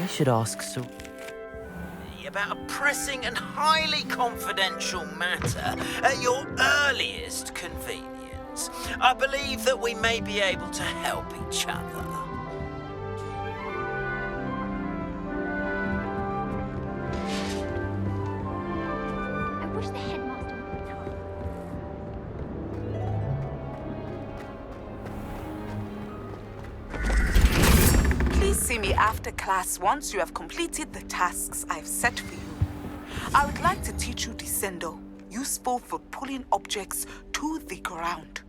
I should ask Sir... About a pressing and highly confidential matter at your earliest convenience. I believe that we may be able to help each other. I wish the headmaster would talk. Please see me after class once you have completed the tasks I've set for you. I would like to teach you Descendo, useful for pulling objects to the ground.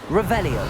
Revelio.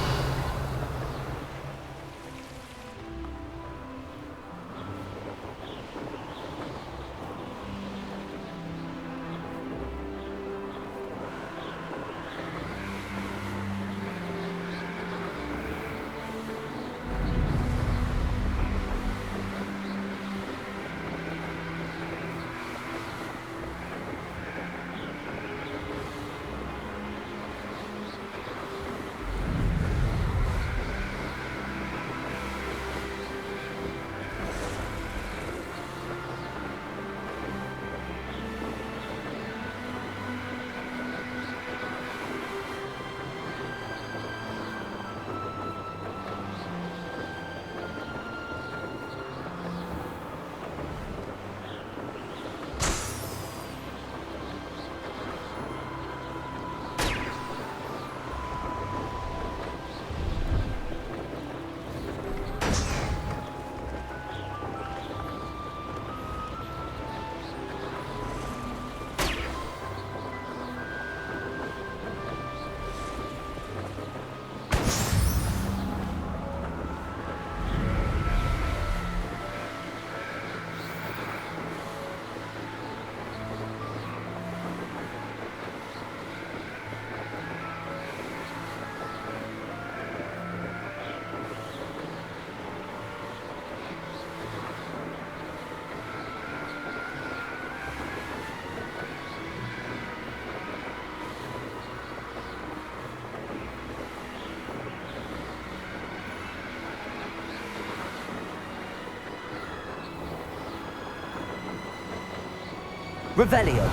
Revelio.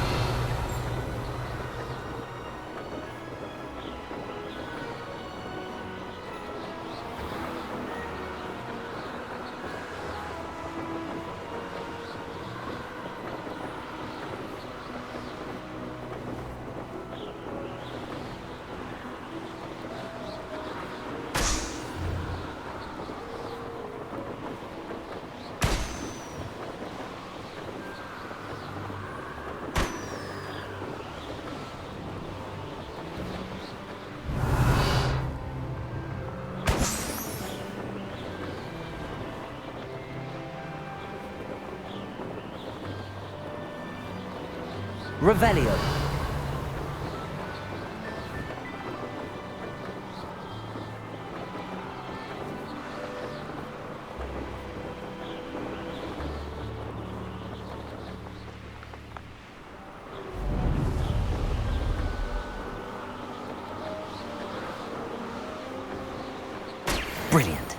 Revelio. Brilliant.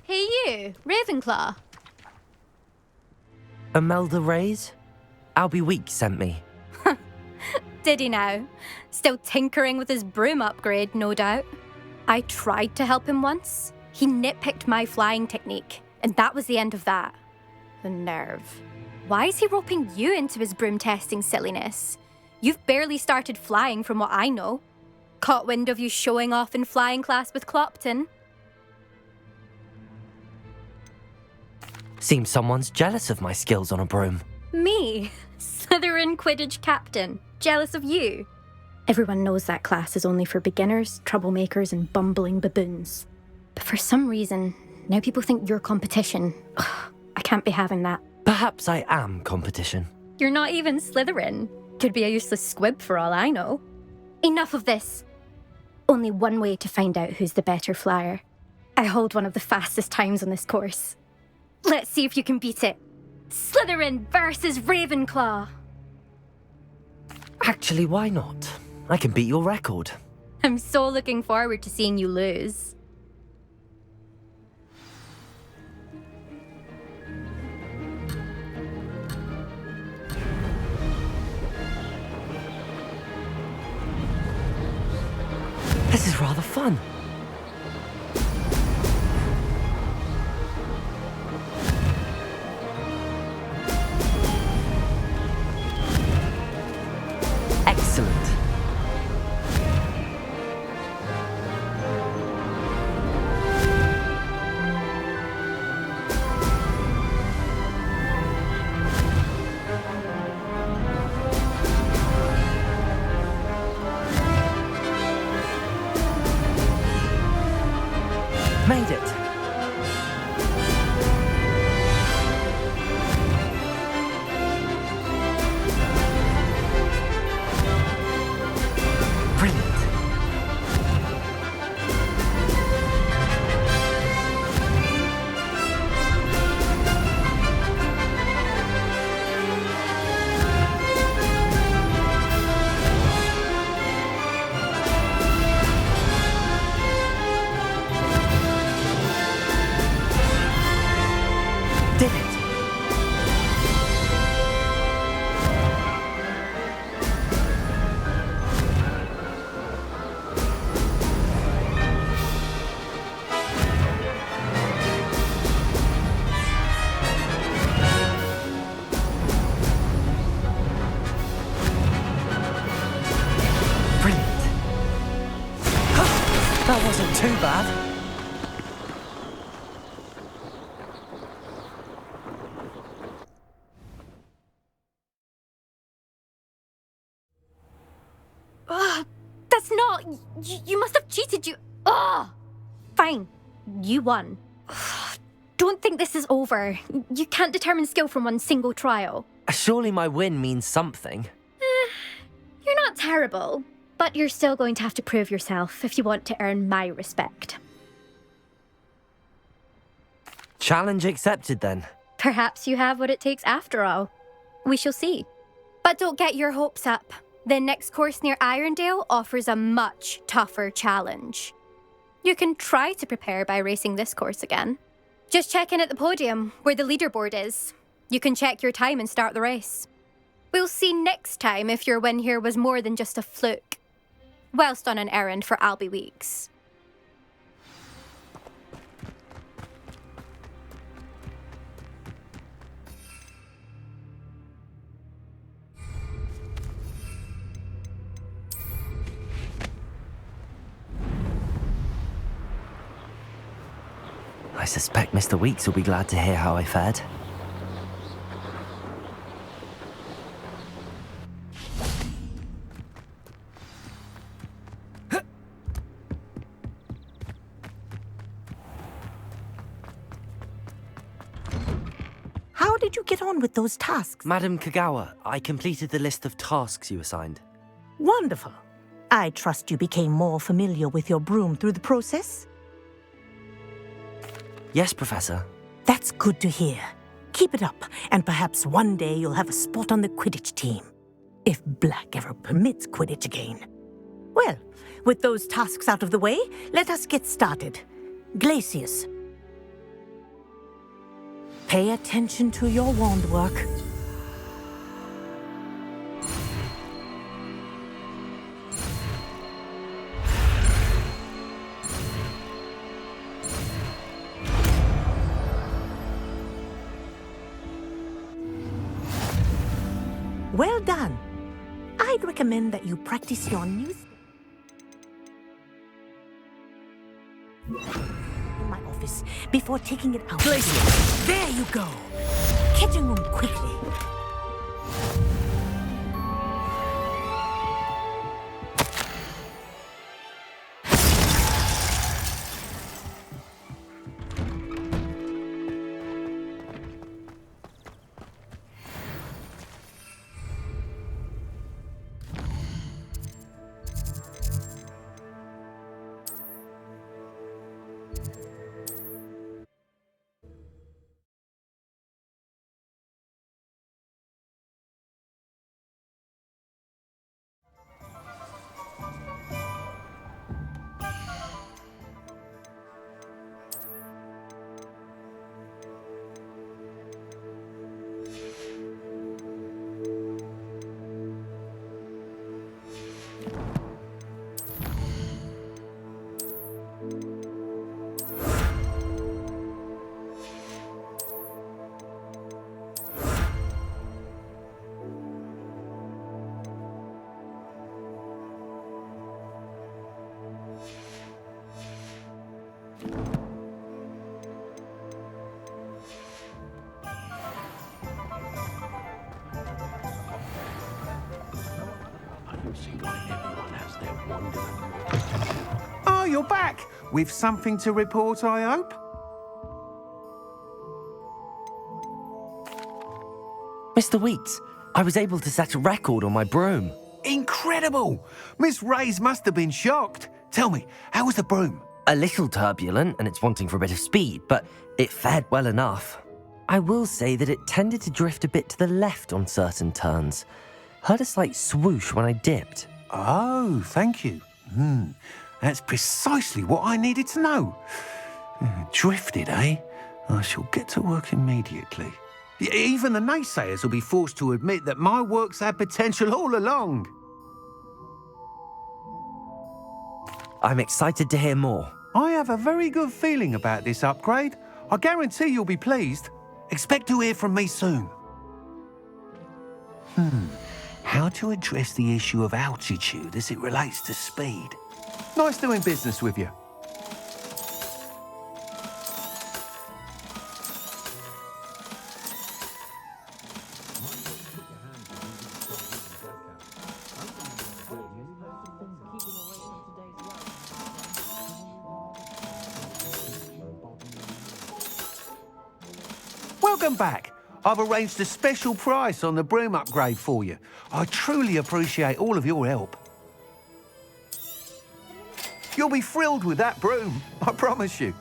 Hey you, Ravenclaw. Imelda Reyes? Albie Week sent me. Did he now? Still tinkering with his broom upgrade, no doubt. I tried to help him once. He nitpicked my flying technique, and that was the end of that. The nerve. Why is he roping you into his broom testing silliness? You've barely started flying from what I know. Caught wind of you showing off in flying class with Clopton. Seems someone's jealous of my skills on a broom. Me? Slytherin Quidditch captain. Jealous of you? Everyone knows that class is only for beginners, troublemakers, and bumbling baboons. But for some reason, now people think you're competition. Ugh, I can't be having that. Perhaps I am competition. You're not even Slytherin. Could be a useless squib for all I know. Enough of this. Only one way to find out who's the better flyer. I hold one of the fastest times on this course. Let's see if you can beat it. Slytherin versus Ravenclaw. Actually, why not? I can beat your record. I'm so looking forward to seeing you lose. This is rather fun. Excellent. Made it. Brilliant. Did it. Brilliant. That wasn't too bad. That's not... You must have cheated, you... Ugh! Fine. You won. Don't think this is over. You can't determine skill from one single trial. Surely my win means something. You're not terrible, but you're still going to have to prove yourself if you want to earn my respect. Challenge accepted then. Perhaps you have what it takes after all. We shall see. But don't get your hopes up. The next course near Irondale offers a much tougher challenge. You can try to prepare by racing this course again. Just check in at the podium, where the leaderboard is. You can check your time and start the race. We'll see next time if your win here was more than just a fluke. Whilst on an errand for Albie Weeks. I suspect Mr. Weeks will be glad to hear how I fared. How did you get on with those tasks? Madam Kagawa, I completed the list of tasks you assigned. Wonderful. I trust you became more familiar with your broom through the process? Yes, Professor. That's good to hear. Keep it up, and perhaps one day you'll have a spot on the Quidditch team. If Black ever permits Quidditch again. Well, with those tasks out of the way, let us get started. Glacius. Pay attention to your wand work. Well done. I I'd recommend that you practice your new in my office before taking it out. Glacier! There you go. Catching them quickly. Oh, you're back! With something to report, I hope? Mr. Weeks, I was able to set a record on my broom. Incredible! Miss Reyes must have been shocked. Tell me, how was the broom? A little turbulent and it's wanting for a bit of speed, but it fared well enough. I will say that it tended to drift a bit to the left on certain turns. Heard a slight swoosh when I dipped. Oh, thank you. That's precisely what I needed to know. Drifted, eh? I shall get to work immediately. Even the naysayers will be forced to admit that my work's had potential all along. I'm excited to hear more. I have a very good feeling about this upgrade. I guarantee you'll be pleased. Expect to hear from me soon. How to address the issue of altitude as it relates to speed. Nice doing business with you. Welcome back. I've arranged a special price on the broom upgrade for you. I truly appreciate all of your help. You'll be thrilled with that broom, I promise you.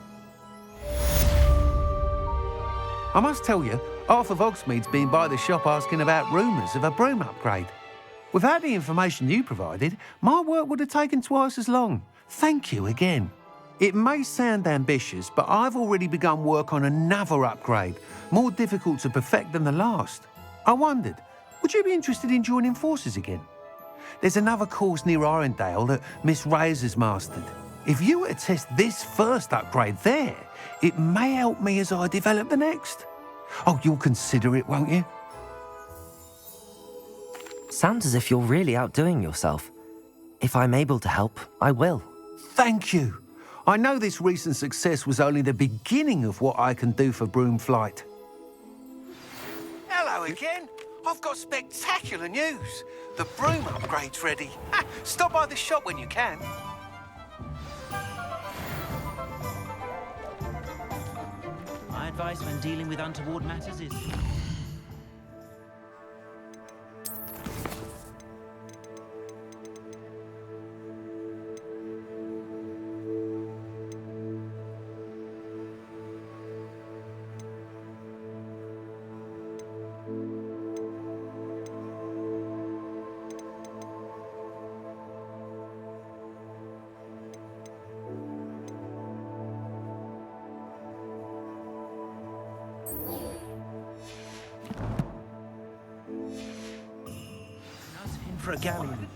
I must tell you, half of Hogsmeade's been by the shop asking about rumours of a broom upgrade. Without the information you provided, my work would have taken twice as long. Thank you again. It may sound ambitious, but I've already begun work on another upgrade, more difficult to perfect than the last. I wondered, would you be interested in joining forces again? There's another course near Irondale that Miss Reyes has mastered. If you were to test this first upgrade there, it may help me as I develop the next. Oh, you'll consider it, won't you? Sounds as if you're really outdoing yourself. If I'm able to help, I will. Thank you. I know this recent success was only the beginning of what I can do for broom flight. Hello again. I've got spectacular news. The broom upgrade's ready. Stop by the shop when you can. My advice when dealing with untoward matters is... for a galleon.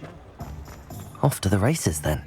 Off to the races then.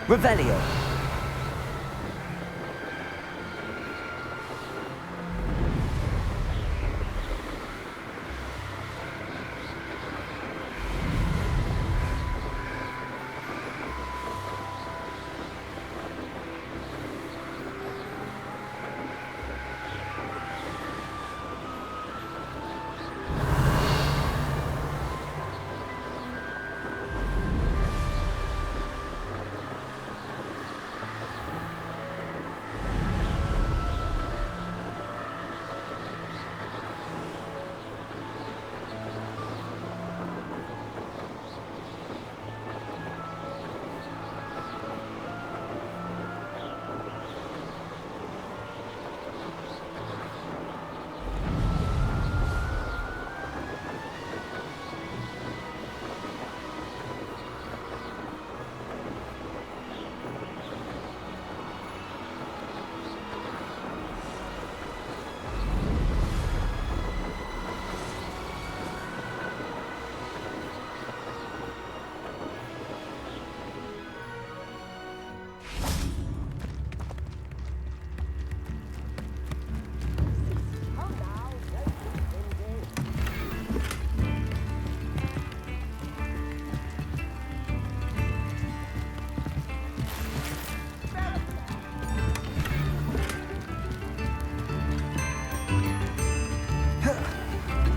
Revelio.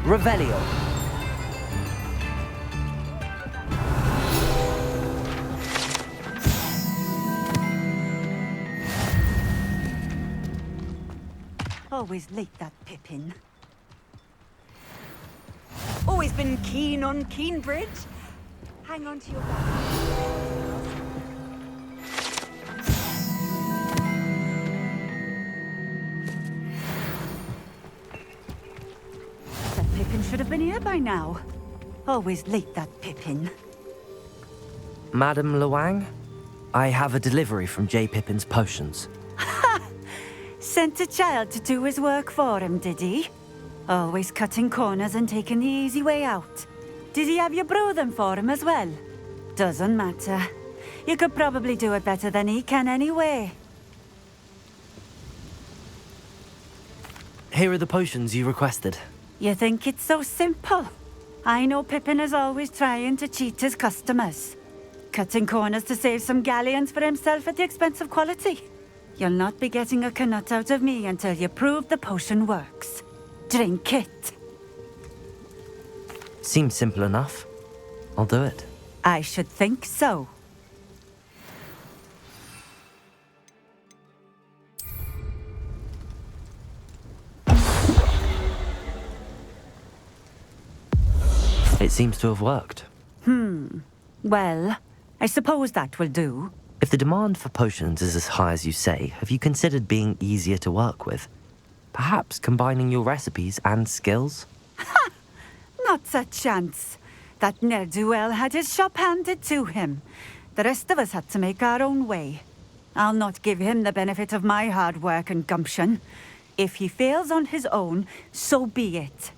Revelio. Always late, that Pippin. Always been keen on Keenbridge. Hang on to your That Pippin should have been here by now. Always late, that Pippin. Madam Luang, I have a delivery from J. Pippin's potions. Sent a child to do his work for him, did he? Always cutting corners and taking the easy way out. Did he have you brew them for him as well? Doesn't matter. You could probably do it better than he can anyway. Here are the potions you requested. You think it's so simple? I know Pippin is always trying to cheat his customers. Cutting corners to save some galleons for himself at the expense of quality. You'll not be getting a canut out of me until you prove the potion works. Drink it. Seems simple enough. I'll do it. I should think so. It seems to have worked. Well, I suppose that will do. If the demand for potions is as high as you say, have you considered being easier to work with? Perhaps combining your recipes and skills? Not a chance. That ne'er-do-well had his shop handed to him. The rest of us had to make our own way. I'll not give him the benefit of my hard work and gumption. If he fails on his own, so be it.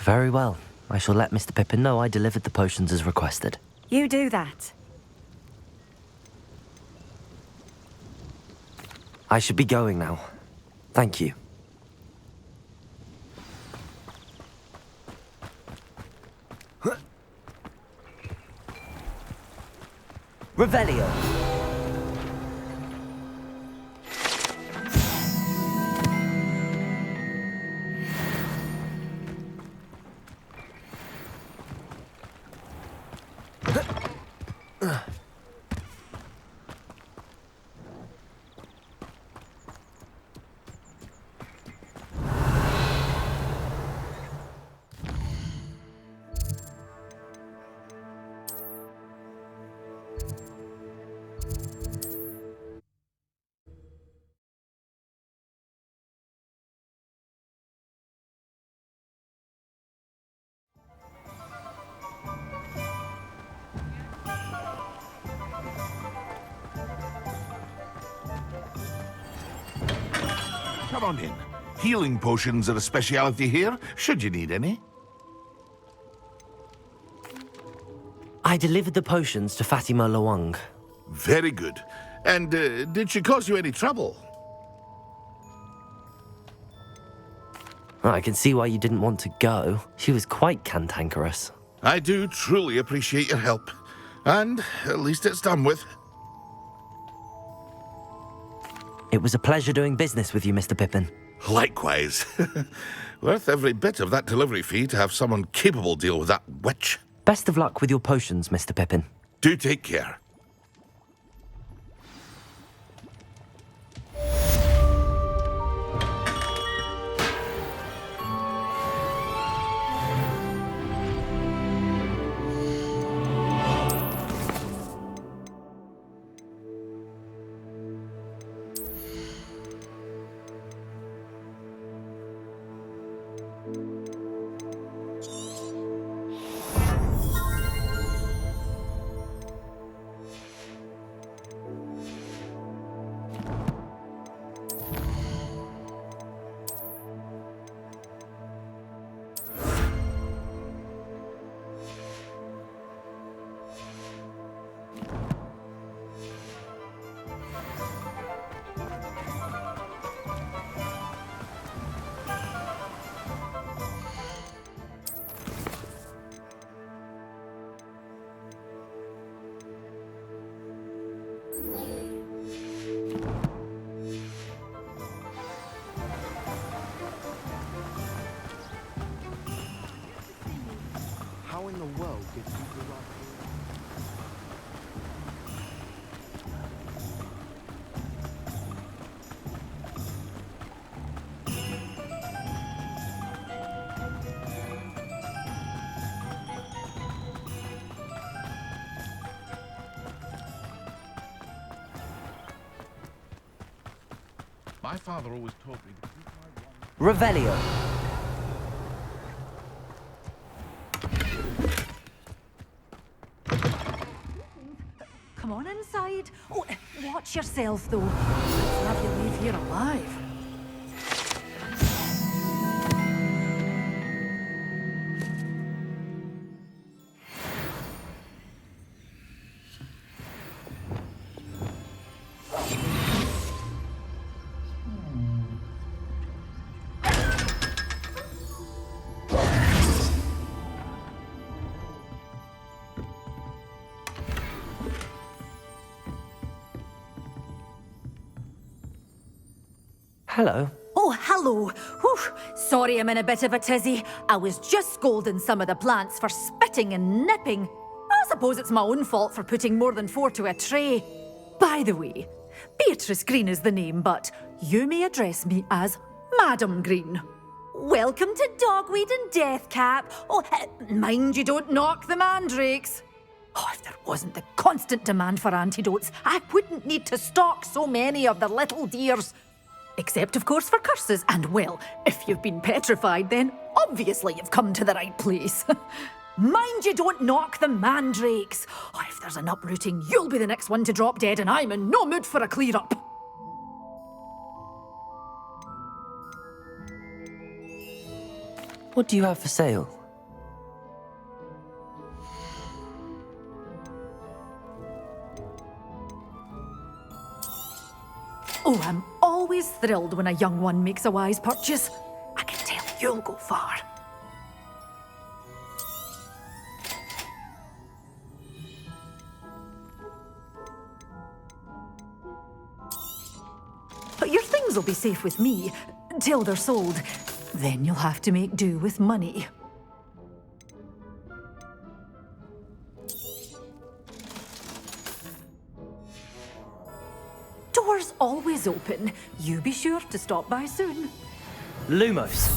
Very well. I shall let Mr. Pippin know I delivered the potions as requested. You do that. I should be going now. Thank you. Revelio. Come on in. Healing potions are a speciality here, should you need any. I delivered the potions to Fatima Lawang. Very good. And did she cause you any trouble? I can see why you didn't want to go. She was quite cantankerous. I do truly appreciate your help. And at least it's done with. It was a pleasure doing business with you, Mr. Pippin. Likewise. Worth every bit of that delivery fee to have someone capable deal with that witch. Best of luck with your potions, Mr. Pippin. Do take care. How in the world did people like My father always taught me to keep Revelio. Come on inside. Oh, watch yourself, though. Let's have you leave here alive. Hello. Oh, hello. Whew. Sorry I'm in a bit of a tizzy. I was just scolding some of the plants for spitting and nipping. I suppose it's my own fault for putting more than 4 to a tray. By the way, Beatrice Green is the name, but you may address me as Madam Green. Welcome to Dogweed and Deathcap. Oh, mind you don't knock the mandrakes. Oh, if there wasn't the constant demand for antidotes, I wouldn't need to stock so many of the little dears. Except, of course, for curses. And, well, if you've been petrified, then obviously you've come to the right place. Mind you don't knock the mandrakes. Oh, if there's an uprooting, you'll be the next one to drop dead, and I'm in no mood for a clear-up. What do you have for sale? Oh, I'm always thrilled when a young one makes a wise purchase. I can tell you'll go far. But your things will be safe with me, till they're sold. Then you'll have to make do with money. Doors always open. You be sure to stop by soon. Lumos.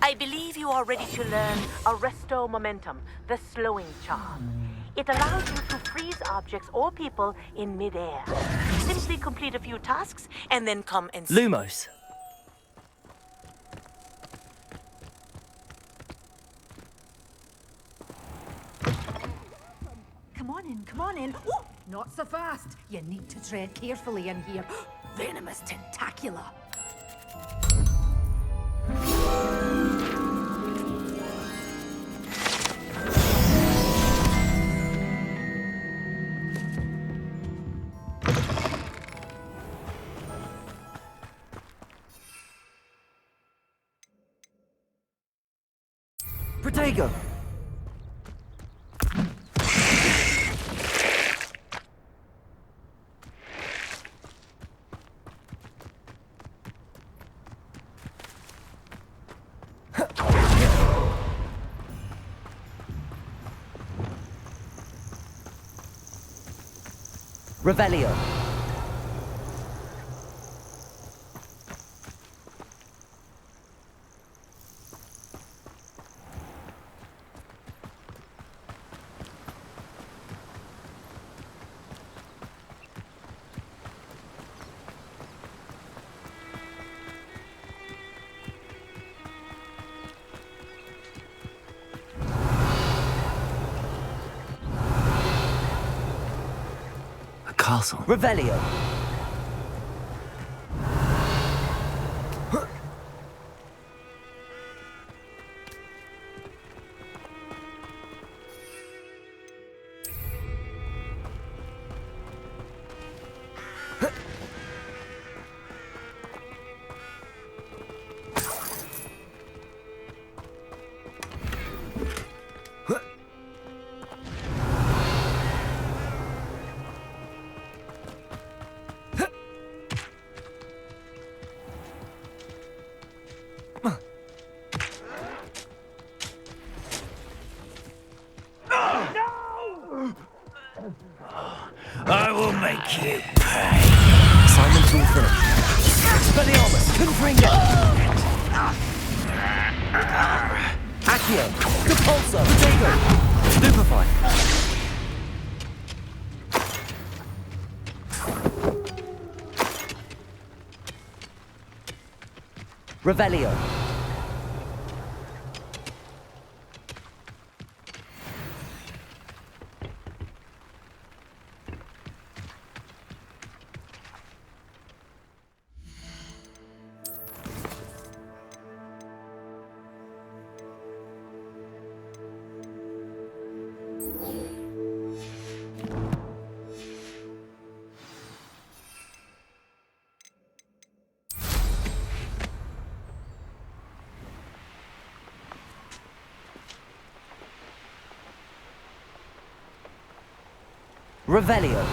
I believe you are ready to learn Arresto Momentum, the slowing charm. It allows you to freeze objects or people in midair. Simply complete a few tasks and then come and Lumos. Come on in, come on in. Oh, not so fast. You need to tread carefully in here. Venomous tentacula. Protego! Revelio. A castle. Revelio. I will make you pay. Simon's all finished. Spelliarmus, Confringo! Accio, Depulso, Protego, Stupefy. Revelio. Revelio.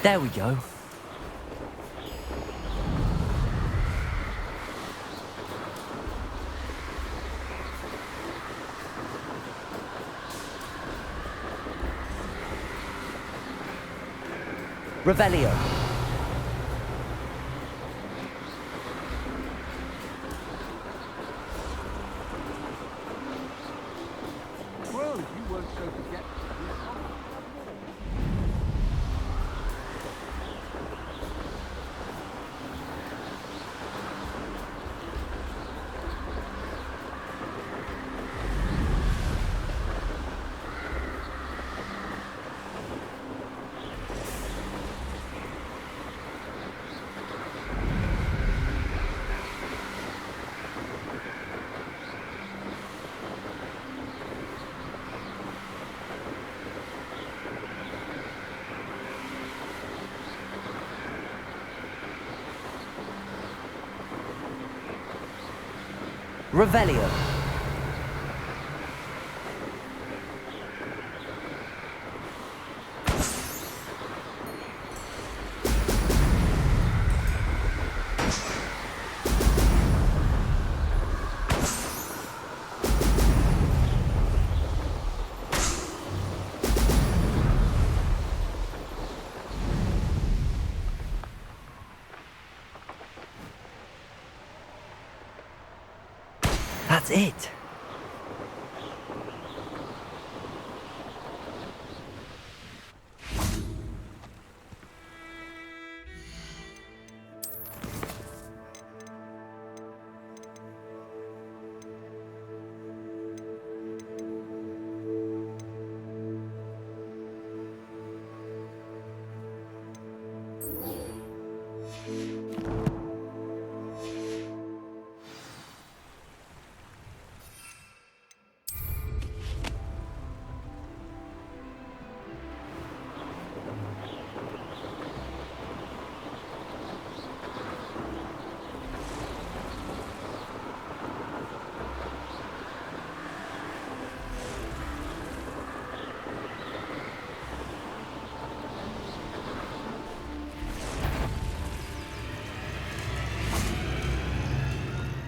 There we go. Revelio. Well, you weren't so forgetful. Revelio. That's it.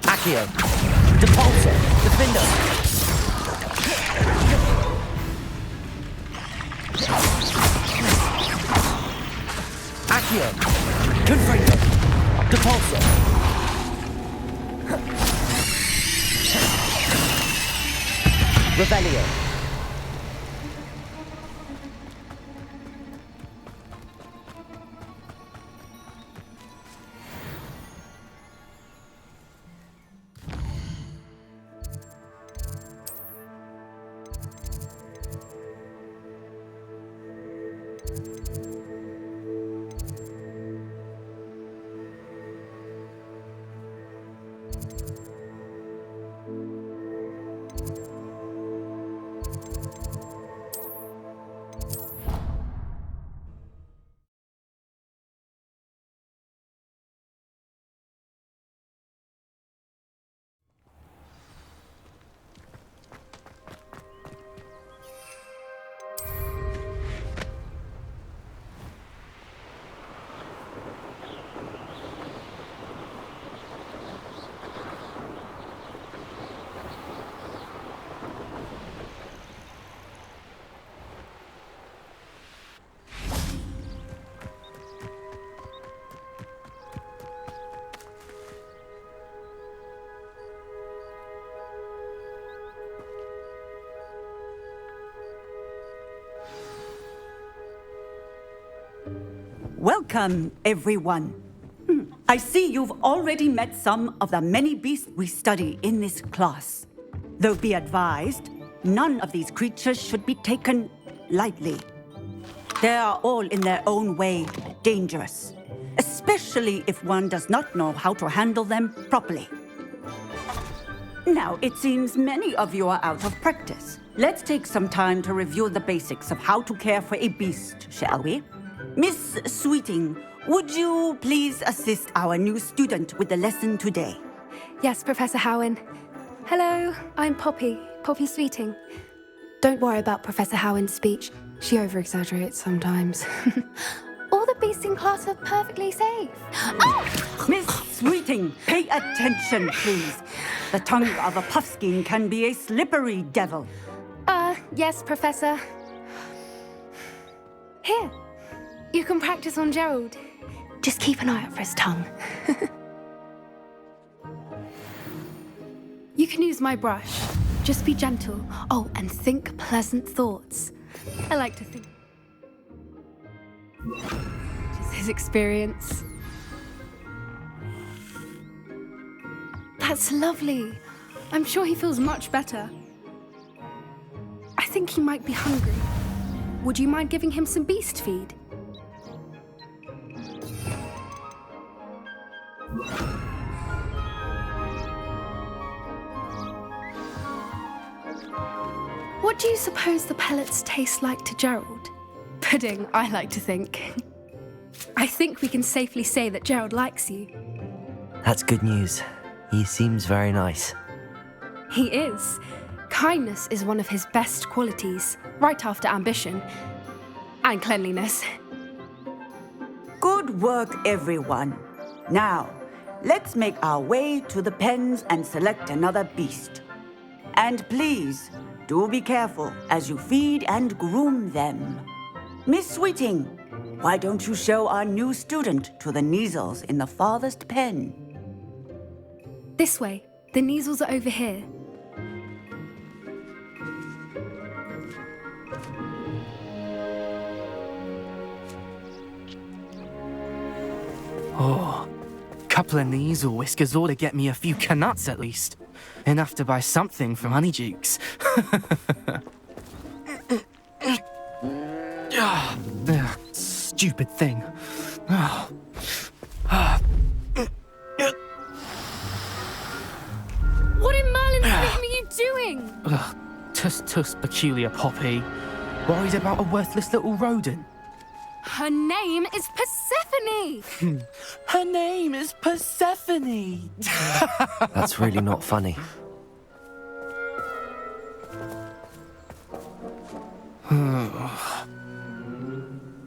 Accio. Depulso. Defendo. Accio. Confringo. Depulso. Revelio. Welcome, everyone. I see you've already met some of the many beasts we study in this class. Though be advised, none of these creatures should be taken lightly. They are all in their own way dangerous, especially if one does not know how to handle them properly. Now, it seems many of you are out of practice. Let's take some time to review the basics of how to care for a beast, shall we? Miss Sweeting, would you please assist our new student with the lesson today? Yes, Professor Howen. Hello, I'm Poppy Sweeting. Don't worry about Professor Howen's speech. She over-exaggerates sometimes. All the beasts in class are perfectly safe. Miss Sweeting, pay attention, please. The tongue of a puffskein can be a slippery devil. Yes, Professor. Here, you can practice on Gerald. Just keep an eye out for his tongue. You can use my brush. Just be gentle. Oh, and think pleasant thoughts. I like to think. Just his experience. That's lovely. I'm sure he feels much better. I think he might be hungry. Would you mind giving him some beast feed? What do you suppose the pellets taste like to Gerald? Pudding, I like to think. I think we can safely say that Gerald likes you. That's good news. He seems very nice. He is. Kindness is one of his best qualities, right after ambition. And cleanliness. Good work, everyone. Now, let's make our way to the pens and select another beast. And please, do be careful as you feed and groom them. Miss Sweeting, why don't you show our new student to the Neasels in the farthest pen? This way. The Neasels are over here. Oh, couple of Neasel whiskers ought to get me a few canuts at least. Enough to buy something from Honeydukes. Stupid thing. What in Merlin's name are you doing? Tuss, peculiar Poppy. Worried about a worthless little rodent? Her name is Persephone! Her name is Persephone! That's really not funny.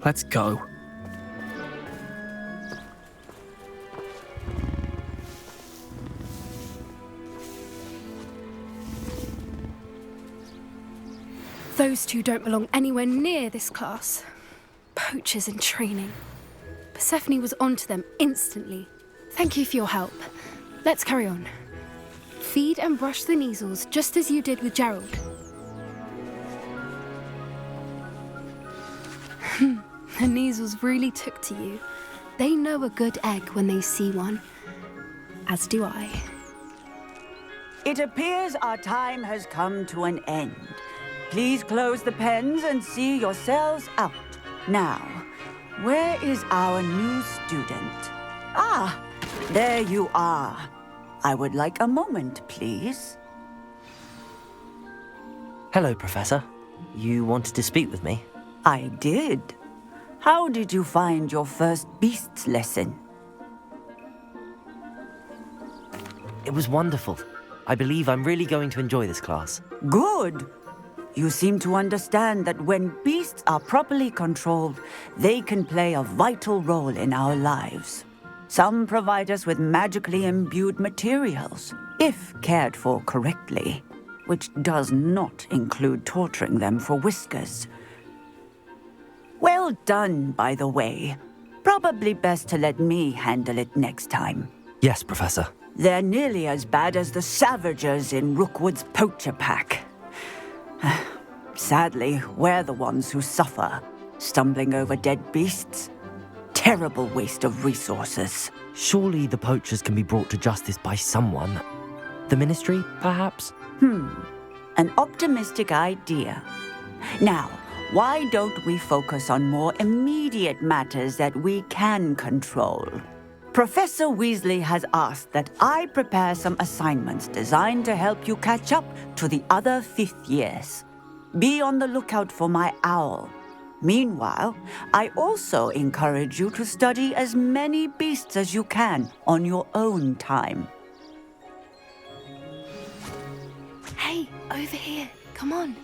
Let's go. Those two don't belong anywhere near this class. Poachers in training. Persephone was onto them instantly. Thank you for your help. Let's carry on. Feed and brush the Neasels just as you did with Gerald. The Neasels really took to you. They know a good egg when they see one. As do I. It appears our time has come to an end. Please close the pens and see yourselves out. Now, where is our new student? Ah, there you are. I would like a moment, please. Hello, Professor. You wanted to speak with me? I did. How did you find your first beasts lesson? It was wonderful. I believe I'm really going to enjoy this class. Good. You seem to understand that when beasts are properly controlled, they can play a vital role in our lives. Some provide us with magically imbued materials, if cared for correctly, which does not include torturing them for whiskers. Well done, by the way. Probably best to let me handle it next time. Yes, Professor. They're nearly as bad as the Savagers in Rookwood's poacher pack. Sadly, we're the ones who suffer, stumbling over dead beasts. Terrible waste of resources. Surely the poachers can be brought to justice by someone. The Ministry, perhaps? An optimistic idea. Now, why don't we focus on more immediate matters that we can control? Professor Weasley has asked that I prepare some assignments designed to help you catch up to the other 5th years. Be on the lookout for my owl. Meanwhile, I also encourage you to study as many beasts as you can on your own time. Hey, over here. Come on.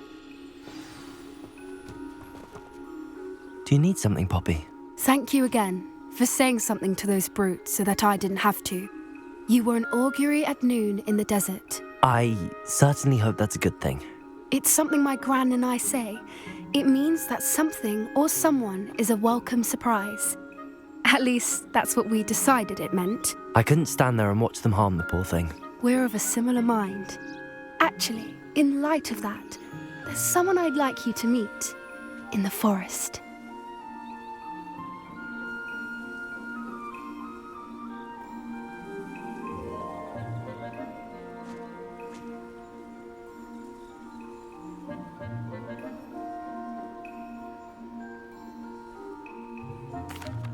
Do you need something, Poppy? Thank you again for saying something to those brutes so that I didn't have to. You were an augury at noon in the desert. I certainly hope that's a good thing. It's something my gran and I say. It means that something or someone is a welcome surprise. At least, that's what we decided it meant. I couldn't stand there and watch them harm the poor thing. We're of a similar mind. Actually, in light of that, there's someone I'd like you to meet in the forest.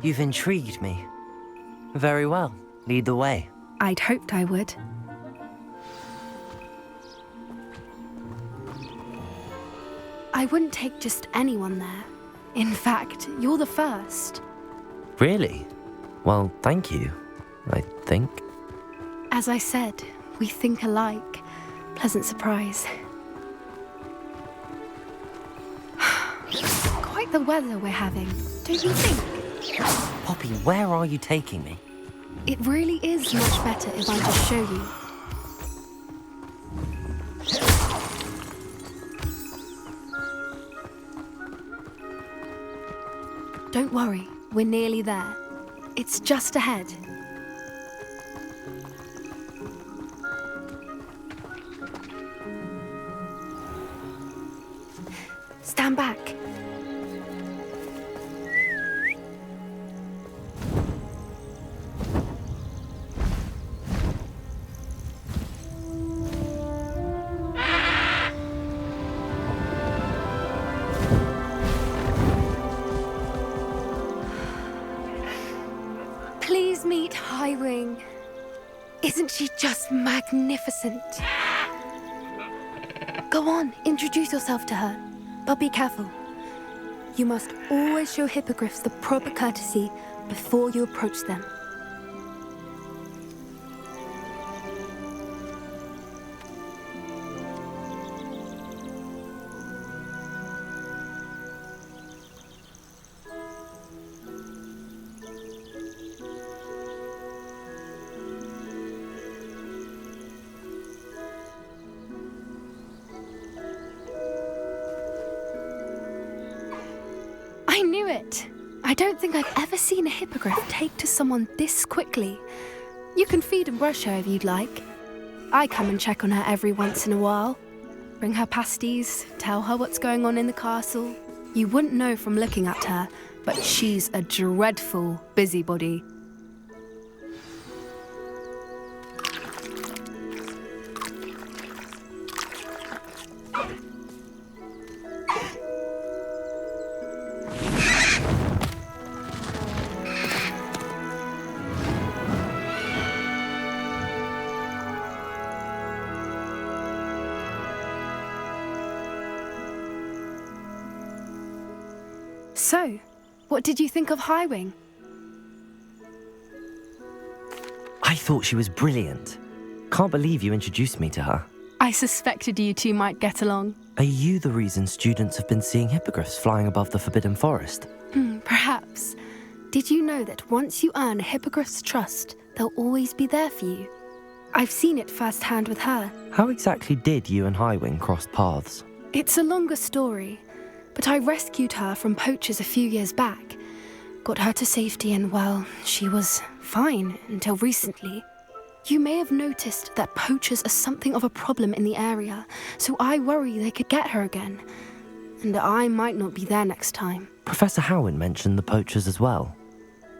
You've intrigued me. Very well. Lead the way. I'd hoped I would. I wouldn't take just anyone there. In fact, you're the first. Really? Well, thank you, I think. As I said, we think alike. Pleasant surprise. Quite the weather we're having, don't you think? Poppy, where are you taking me? It really is much better if I just show you. Don't worry, we're nearly there. It's just ahead. Stand back. Please meet Highwing. Isn't she just magnificent? Go on, introduce yourself to her. But be careful. You must always show hippogriffs the proper courtesy before you approach them. I knew it! I don't think I've ever seen a hippogriff take to someone this quickly. You can feed and brush her if you'd like. I come and check on her every once in a while. Bring her pasties, tell her what's going on in the castle. You wouldn't know from looking at her, but she's a dreadful busybody. So, what did you think of Highwing? I thought she was brilliant. Can't believe you introduced me to her. I suspected you two might get along. Are you the reason students have been seeing hippogriffs flying above the Forbidden Forest? Perhaps. Did you know that once you earn a hippogriff's trust, they'll always be there for you? I've seen it firsthand with her. How exactly did you and Highwing cross paths? It's a longer story, but I rescued her from poachers a few years back. Got her to safety and, well, she was fine until recently. You may have noticed that poachers are something of a problem in the area, so I worry they could get her again. And I might not be there next time. Professor Howin mentioned the poachers as well.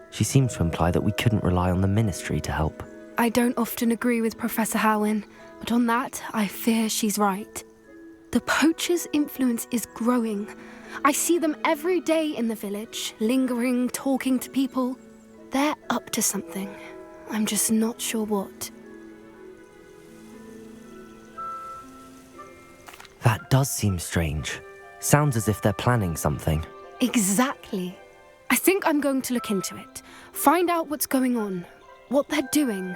She seemed to imply that we couldn't rely on the ministry to help. I don't often agree with Professor Howin, but on that, I fear she's right. The poachers' influence is growing. I see them every day in the village, lingering, talking to people. They're up to something. I'm just not sure what. That does seem strange. Sounds as if they're planning something. Exactly. I think I'm going to look into it. Find out what's going on, what they're doing.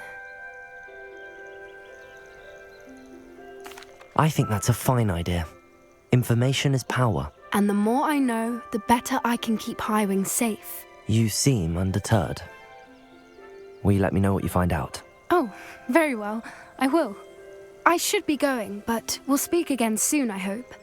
I think that's a fine idea. Information is power. And the more I know, the better I can keep Highwing safe. You seem undeterred. Will you let me know what you find out? Oh, very well. I will. I should be going, but we'll speak again soon, I hope.